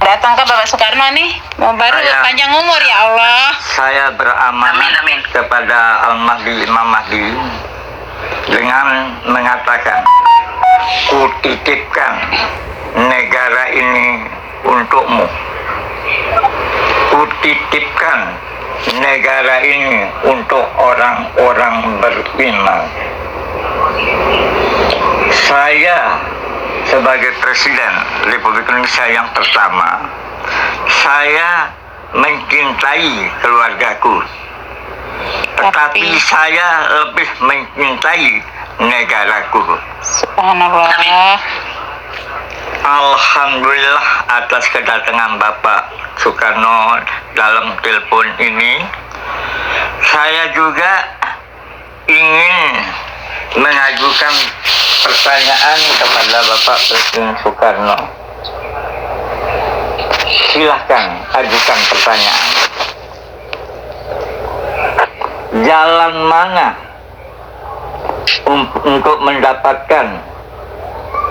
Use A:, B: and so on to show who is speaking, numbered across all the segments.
A: Datang ke Bapak Soekarno nih, mau baru panjang umur ya Allah.
B: Saya beramanat kepada Al-Mahdi Imam Mahdi dengan mengatakan, kutitipkan negara ini untukmu. Kutitipkan negara ini untuk orang-orang beriman. Saya sebagai Presiden Republik Indonesia yang pertama, saya mencintai keluargaku, tetapi saya lebih mencintai negaraku.
A: Subhanallah.
B: Alhamdulillah atas kedatangan Bapak Soekarno dalam telepon ini. Saya juga ingin mengajukan pertanyaan kepada Bapak Presiden Soekarno. Silahkan ajukan pertanyaan. Jalan mana untuk mendapatkan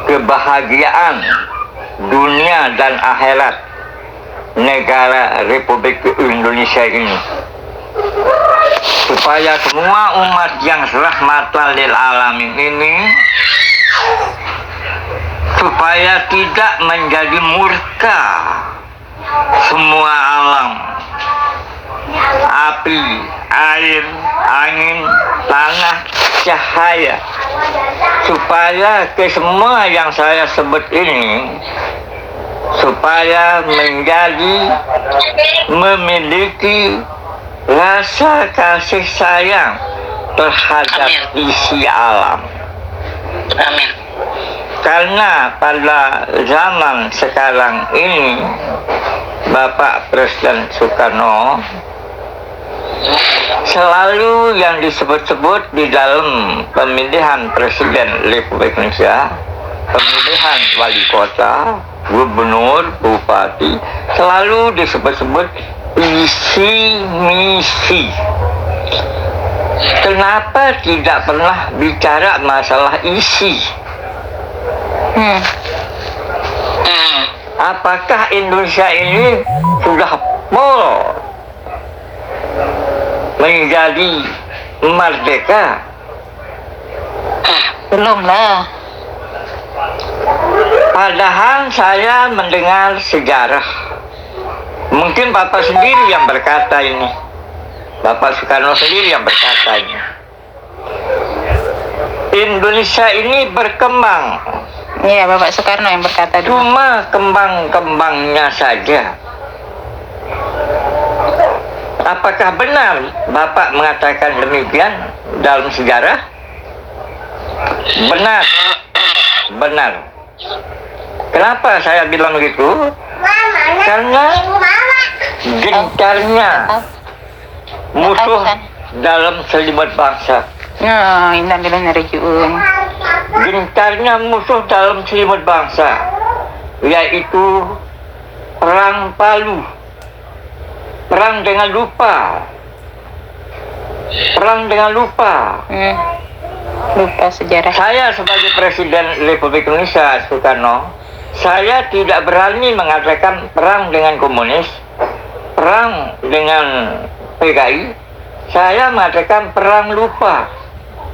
B: kebahagiaan dunia dan akhirat negara Republik Indonesia ini, supaya semua umat yang rahmatan lil alamin ini supaya tidak menjadi murka semua alam, api, air, angin, tanah, cahaya, supaya ke semua yang saya sebut ini supaya memiliki rasa kasih sayang terhadap isi alam.
A: Amin.
B: Karena pada zaman sekarang ini Bapak Presiden Soekarno selalu yang disebut-sebut di dalam pemilihan Presiden Republik Indonesia, pemilihan wali kota, gubernur, bupati, selalu disebut-sebut visi misi. Kenapa tidak pernah bicara masalah isi? Apakah Indonesia ini sudah full menjadi merdeka?
A: Belum lah.
B: Padahal saya mendengar sejarah. Mungkin Bapak sendiri yang berkata ini. Bapak Soekarno sendiri yang berkata ini. Indonesia ini berkembang.
A: Iya, Bapak Soekarno yang berkata dulu.
B: Cuma kembang-kembangnya saja. Apakah benar Bapak mengatakan demikian dalam sejarah? Benar. Benar. Kenapa saya bilang begitu? Karena gencarnya musuh dalam selimut bangsa. Gencarnya musuh dalam selimut bangsa, yaitu perang Palu, perang dengan lupa,
A: lupa sejarah.
B: Saya sebagai Presiden Republik Indonesia Soekarno, saya tidak berani mengatakan perang dengan komunis, perang dengan PKI. Saya mengatakan perang lupa.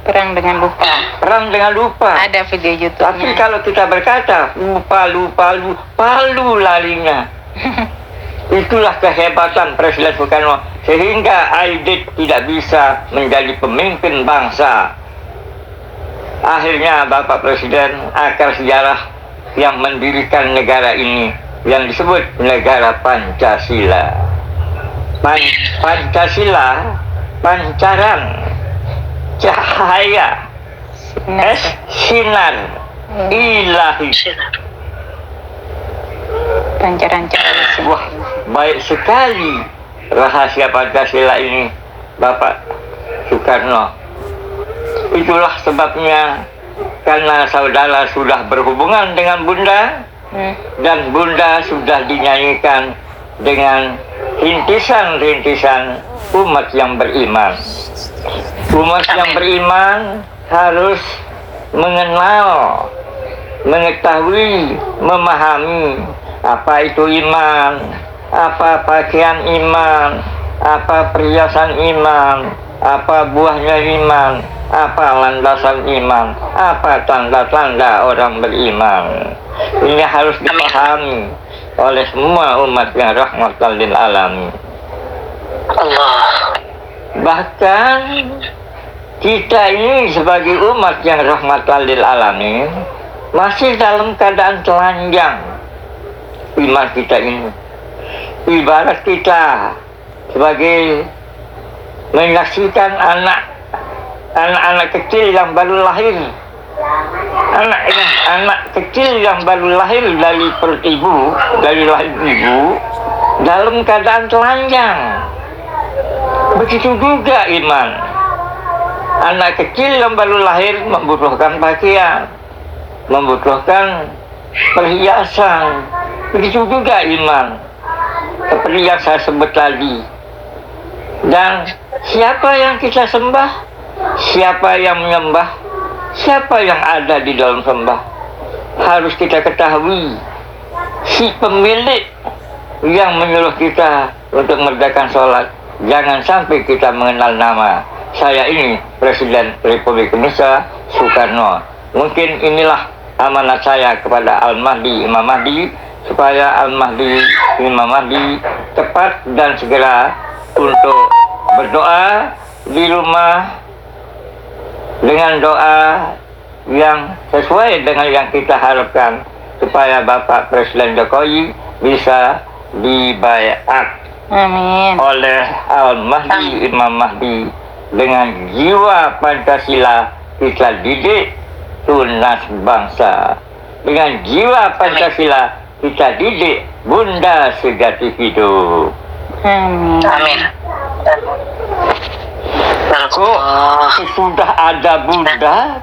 A: Perang dengan lupa.
B: Perang dengan lupa.
A: Ada video YouTube-nya.
B: Tapi kalau kita berkata Palu larinya. Itulah kehebatan Presiden Soekarno, sehingga Aidit tidak bisa menjadi pemimpin bangsa. Akhirnya Bapak Presiden akar sejarah yang mendirikan negara ini yang disebut negara Pancasila. Pancasila, pancaran cahaya, sinar ilahi.
A: Pancaran cahaya.
B: Wah, baik sekali rahasia Pancasila ini, Bapak Soekarno. Itulah sebabnya, karena saudara sudah berhubungan dengan Bunda, dan Bunda sudah dinyanyikan dengan rintisan-rintisan umat yang beriman. Umat yang beriman harus mengenal mengetahui, memahami apa itu iman, apa pakaian iman, apa perhiasan iman, apa buahnya iman, apa landasan iman, apa tanda-tanda orang beriman. Ini harus dipahami oleh semua umat yang rahmatan lil alamin.
C: Allah.
B: Bahkan kita ini sebagai umat yang rahmatan lil alamin masih dalam keadaan telanjang iman kita ini. Ibarat kita sebagai menyaksikan anak-anak kecil yang baru lahir, anak kecil yang baru lahir dari perut ibu, dari lahir ibu, dalam keadaan telanjang. Begitu juga iman. Anak kecil yang baru lahir membutuhkan pakaian, membutuhkan perhiasan. Begitu juga iman, seperti yang saya sebut tadi. Dan siapa yang kita sembah, siapa yang menyembah, siapa yang ada di dalam sembah, harus kita ketahui. Si pemilik yang menyuruh kita untuk mengerjakan sholat, jangan sampai kita mengenal nama. Saya ini Presiden Republik Indonesia Soekarno. Mungkin inilah amanat saya kepada Al-Mahdi Imam Mahdi, supaya Al-Mahdi Imam Mahdi cepat dan segera untuk berdoa di rumah dengan doa yang sesuai dengan yang kita harapkan, supaya Bapak Presiden Jokowi bisa dibaiat
A: Amin.
B: oleh Al-Mahdi Imam Mahdi. Dengan jiwa Pancasila kita didik tunas bangsa. Dengan jiwa Pancasila kita didik bunda sejati hidup.
A: Amin.
C: Amin.
B: Kok sudah ada bunda,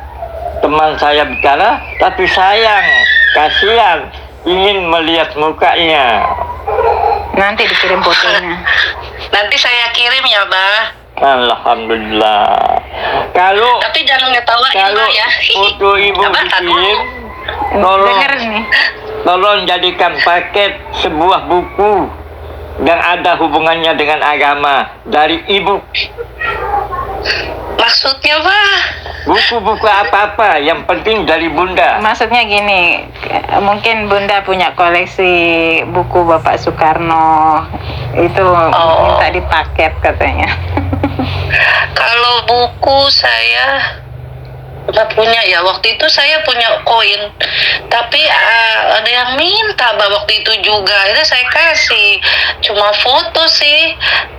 B: teman saya bicara, tapi sayang, kasihan, ingin melihat mukanya.
A: Nanti dikirim fotonya.
C: Nanti saya kirim ya, Bah.
B: Alhamdulillah. Kalau
C: Tapi jangan ngetawain
B: kalau
C: Bah ya.
B: foto ibu
C: Abah,
B: dikirim, tolong
A: Dengar nih.
B: tolong jadikan paket sebuah buku yang ada hubungannya dengan agama dari ibu.
C: Maksudnya, Bah?
B: Buku-buku apa-apa, yang penting dari bunda.
A: Maksudnya gini, mungkin Bunda punya koleksi buku Bapak Soekarno. Itu minta dipaket katanya.
C: Kalau buku saya nggak punya ya. Waktu itu saya punya koin, tapi ada yang minta Bah waktu itu juga. Akhirnya saya kasih. Cuma foto sih.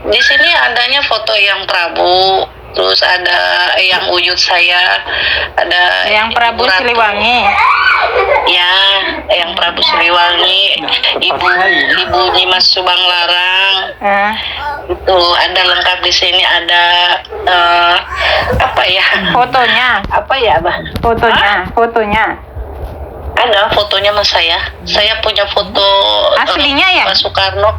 C: Di sini adanya foto yang Prabu. Terus ada yang wujud saya, ada
A: Yang Prabu
C: Ibu Ratu.
A: Siliwangi.
C: Ya, yang Prabu Siliwangi, Ibu Nyimas Subang Larang. Itu ada lengkap di sini, ada apa ya?
A: Fotonya,
C: Apa ya, Bah?
A: fotonya.
C: Ada fotonya mas saya. Saya punya foto
A: Aslinya ya?
C: Pak Soekarno.